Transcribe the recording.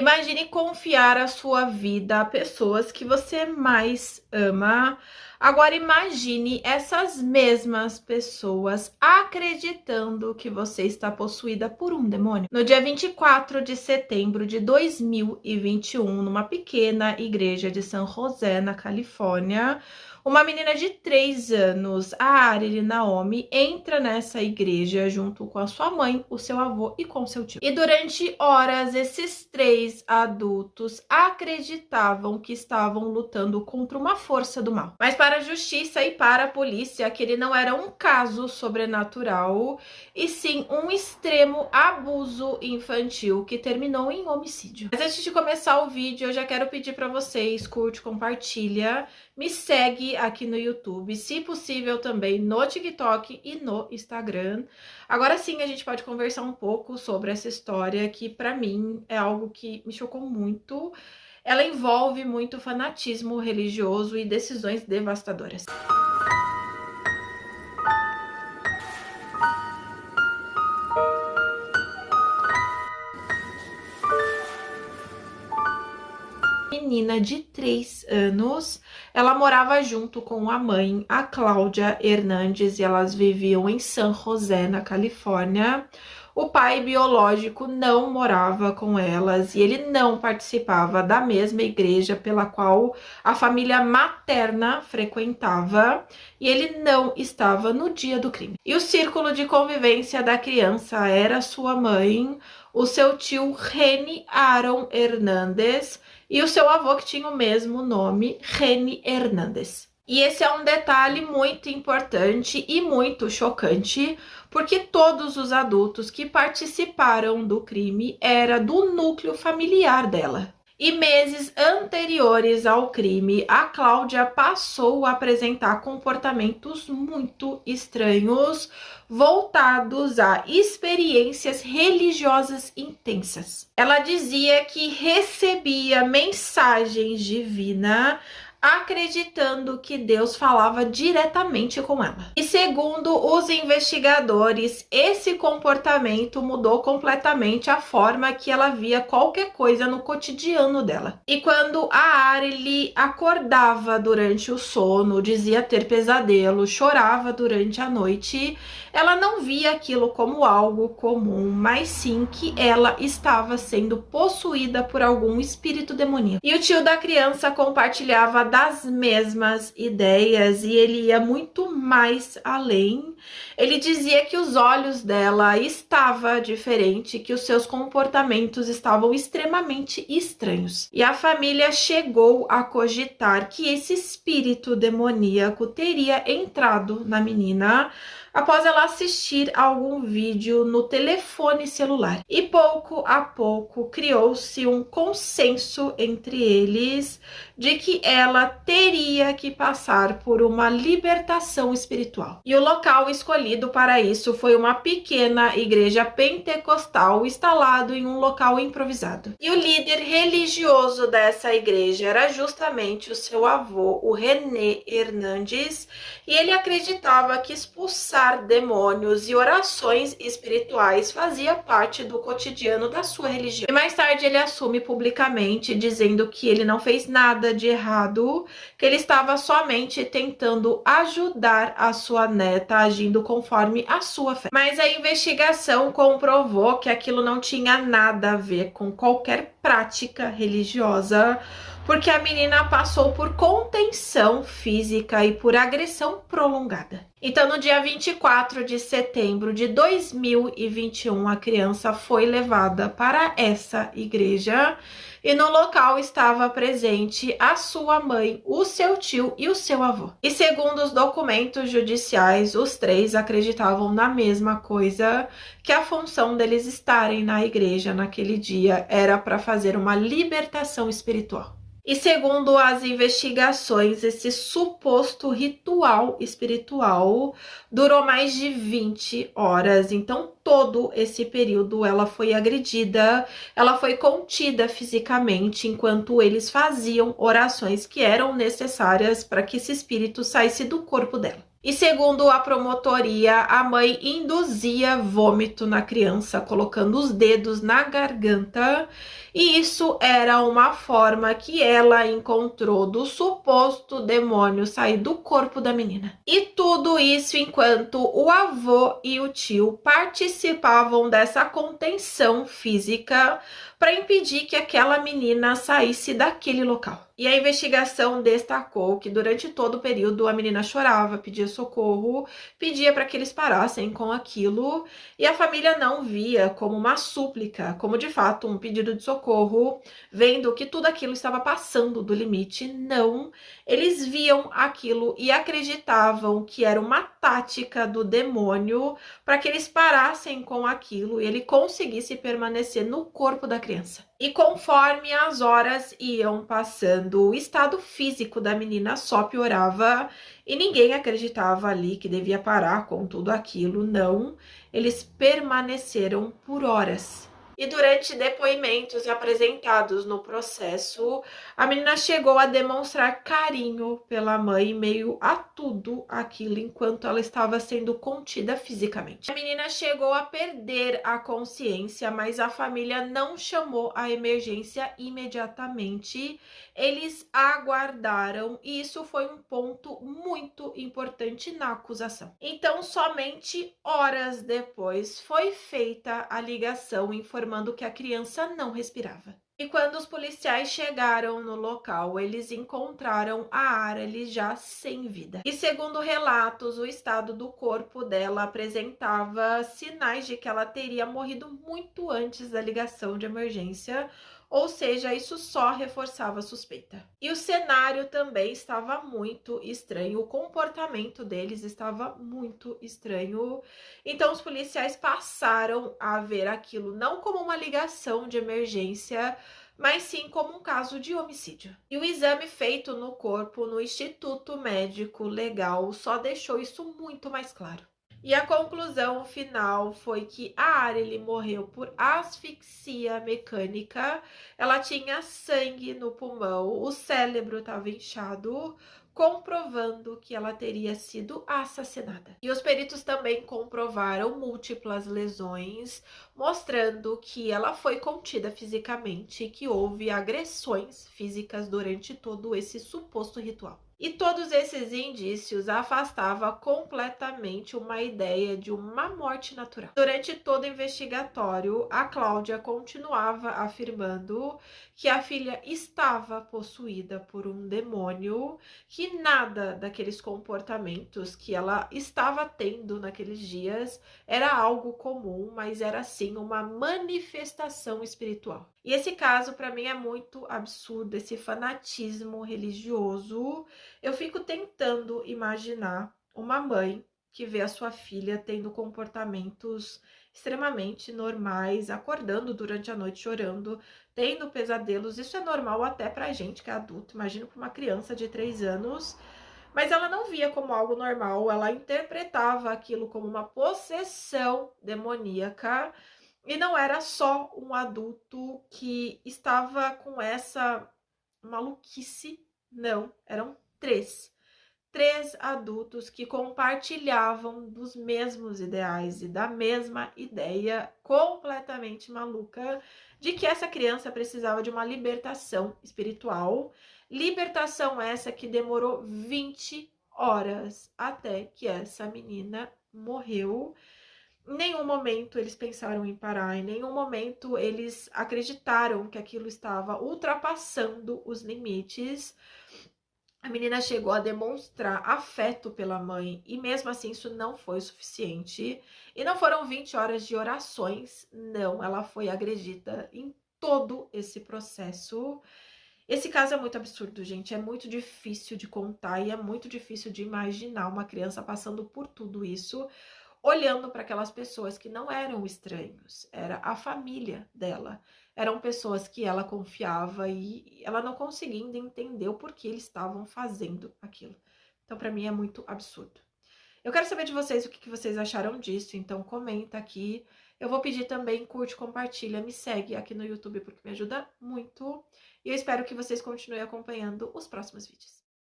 Imagine confiar a sua vida a pessoas que você mais ama. Agora imagine essas mesmas pessoas acreditando que você está possuída por um demônio. No dia 24 de setembro de 2021, numa pequena igreja de San José, na Califórnia, uma menina de 3 anos, a Arely Naomi, entra nessa igreja junto com a sua mãe, o seu avô e com seu tio. E durante horas, esses 3 adultos acreditavam que estavam lutando contra uma força do mal. Mas para a justiça e para a polícia, aquele não era um caso sobrenatural, e sim um extremo abuso infantil que terminou em homicídio. Mas antes de começar o vídeo, eu já quero pedir para vocês, curte, compartilha, me segue aqui no YouTube, se possível também no TikTok e no Instagram. Agora sim a gente pode conversar um pouco sobre essa história que para mim é algo que me chocou muito. Ela envolve muito fanatismo religioso e decisões devastadoras. Menina de 3 anos, ela morava junto com a mãe, a Cláudia Hernandes, e elas viviam em San José, na Califórnia. O pai biológico não morava com elas e ele não participava da mesma igreja pela qual a família materna frequentava, e ele não estava no dia do crime. E o círculo de convivência da criança era sua mãe, o seu tio Reni Aaron Hernandes e o seu avô, que tinha o mesmo nome, Reni Hernandes. E esse é um detalhe muito importante e muito chocante, porque todos os adultos que participaram do crime eram do núcleo familiar dela. E meses anteriores ao crime, a Cláudia passou a apresentar comportamentos muito estranhos, voltados a experiências religiosas intensas. Ela dizia que recebia mensagens divinas, acreditando que Deus falava diretamente com ela. E segundo os investigadores, esse comportamento mudou completamente a forma que ela via qualquer coisa no cotidiano dela. E quando a Arely acordava durante o sono, dizia ter pesadelo, chorava durante a noite, ela não via aquilo como algo comum, mas sim que ela estava sendo possuída por algum espírito demoníaco. E o tio da criança compartilhava das mesmas ideias e ele ia muito mais além. Ele dizia que os olhos dela estavam diferentes, que os seus comportamentos estavam extremamente estranhos. E a família chegou a cogitar que esse espírito demoníaco teria entrado na menina após ela assistir a algum vídeo no telefone celular. E pouco a pouco criou-se um consenso entre eles de que ela teria que passar por uma libertação espiritual. E o local escolhido para isso foi uma pequena igreja pentecostal instalado em um local improvisado. E o líder religioso dessa igreja era justamente o seu avô, o René Hernandes, e ele acreditava que expulsar demônios e orações espirituais fazia parte do cotidiano da sua religião. E mais tarde ele assume publicamente, dizendo que ele não fez nada de errado, que ele estava somente tentando ajudar a sua neta, agindo conforme a sua fé. Mas a investigação comprovou que aquilo não tinha nada a ver com qualquer prática religiosa, porque a menina passou por contenção física e por agressão prolongada. Então, no dia 24 de setembro de 2021, a criança foi levada para essa igreja e no local estava presente a sua mãe, o seu tio e o seu avô. E segundo os documentos judiciais, os 3 acreditavam na mesma coisa, que a função deles estarem na igreja naquele dia era para fazer uma libertação espiritual. E segundo as investigações, esse suposto ritual espiritual durou mais de 20 horas. Então, todo esse período ela foi agredida, ela foi contida fisicamente, enquanto eles faziam orações que eram necessárias para que esse espírito saísse do corpo dela. E segundo a promotoria, a mãe induzia vômito na criança, colocando os dedos na garganta, e isso era uma forma que ela encontrou do suposto demônio sair do corpo da menina. E tudo isso enquanto o avô e o tio participavam dessa contenção física para impedir que aquela menina saísse daquele local. E a investigação destacou que durante todo o período a menina chorava, pedia socorro, pedia para que eles parassem com aquilo, e a família não via como uma súplica, como de fato um pedido de socorro, vendo que tudo aquilo estava passando do limite. Não, eles viam aquilo e acreditavam que era uma tática do demônio para que eles parassem com aquilo e ele conseguisse permanecer no corpo da criança. E conforme as horas iam passando, o estado físico da menina só piorava e ninguém acreditava ali que devia parar com tudo aquilo. Não, eles permaneceram por horas. E durante depoimentos apresentados no processo, a menina chegou a demonstrar carinho pela mãe em meio a tudo aquilo enquanto ela estava sendo contida fisicamente. A menina chegou a perder a consciência, mas a família não chamou a emergência imediatamente. Eles aguardaram e isso foi um ponto muito importante na acusação. Então, somente horas depois foi feita a ligação informando que a criança não respirava. E quando os policiais chegaram no local, eles encontraram a Arely já sem vida. E segundo relatos, o estado do corpo dela apresentava sinais de que ela teria morrido muito antes da ligação de emergência, ou seja, isso só reforçava a suspeita. E o cenário também estava muito estranho, o comportamento deles estava muito estranho. Então os policiais passaram a ver aquilo não como uma ligação de emergência, mas sim como um caso de homicídio. E o exame feito no corpo no Instituto Médico Legal só deixou isso muito mais claro. E a conclusão final foi que a Arely morreu por asfixia mecânica. Ela tinha sangue no pulmão, o cérebro estava inchado, comprovando que ela teria sido assassinada. E os peritos também comprovaram múltiplas lesões, mostrando que ela foi contida fisicamente e que houve agressões físicas durante todo esse suposto ritual. E todos esses indícios afastavam completamente uma ideia de uma morte natural. Durante todo o investigatório, a Cláudia continuava afirmando que a filha estava possuída por um demônio, que nada daqueles comportamentos que ela estava tendo naqueles dias era algo comum, mas era sim uma manifestação espiritual. E esse caso para mim é muito absurdo, esse fanatismo religioso. Eu fico tentando imaginar uma mãe que vê a sua filha tendo comportamentos extremamente normais, acordando durante a noite chorando, tendo pesadelos. Isso é normal até pra gente que é adulto, imagino para uma criança de 3 anos. Mas ela não via como algo normal, ela interpretava aquilo como uma possessão demoníaca. E não era só um adulto que estava com essa maluquice, não, eram três adultos que compartilhavam dos mesmos ideais e da mesma ideia completamente maluca de que essa criança precisava de uma libertação espiritual, libertação essa que demorou 20 horas até que essa menina morreu. Em nenhum momento eles pensaram em parar, em nenhum momento eles acreditaram que aquilo estava ultrapassando os limites. A menina chegou a demonstrar afeto pela mãe e mesmo assim isso não foi o suficiente. E não foram 20 horas de orações, não, ela foi agredida em todo esse processo. Esse caso é muito absurdo, gente, é muito difícil de contar e é muito difícil de imaginar uma criança passando por tudo isso, olhando para aquelas pessoas que não eram estranhos, era a família dela. Eram pessoas que ela confiava e ela não conseguia entender o porquê eles estavam fazendo aquilo. Então, para mim, é muito absurdo. Eu quero saber de vocês o que vocês acharam disso, então comenta aqui. Eu vou pedir também, curte, compartilha, me segue aqui no YouTube porque me ajuda muito. E eu espero que vocês continuem acompanhando os próximos vídeos.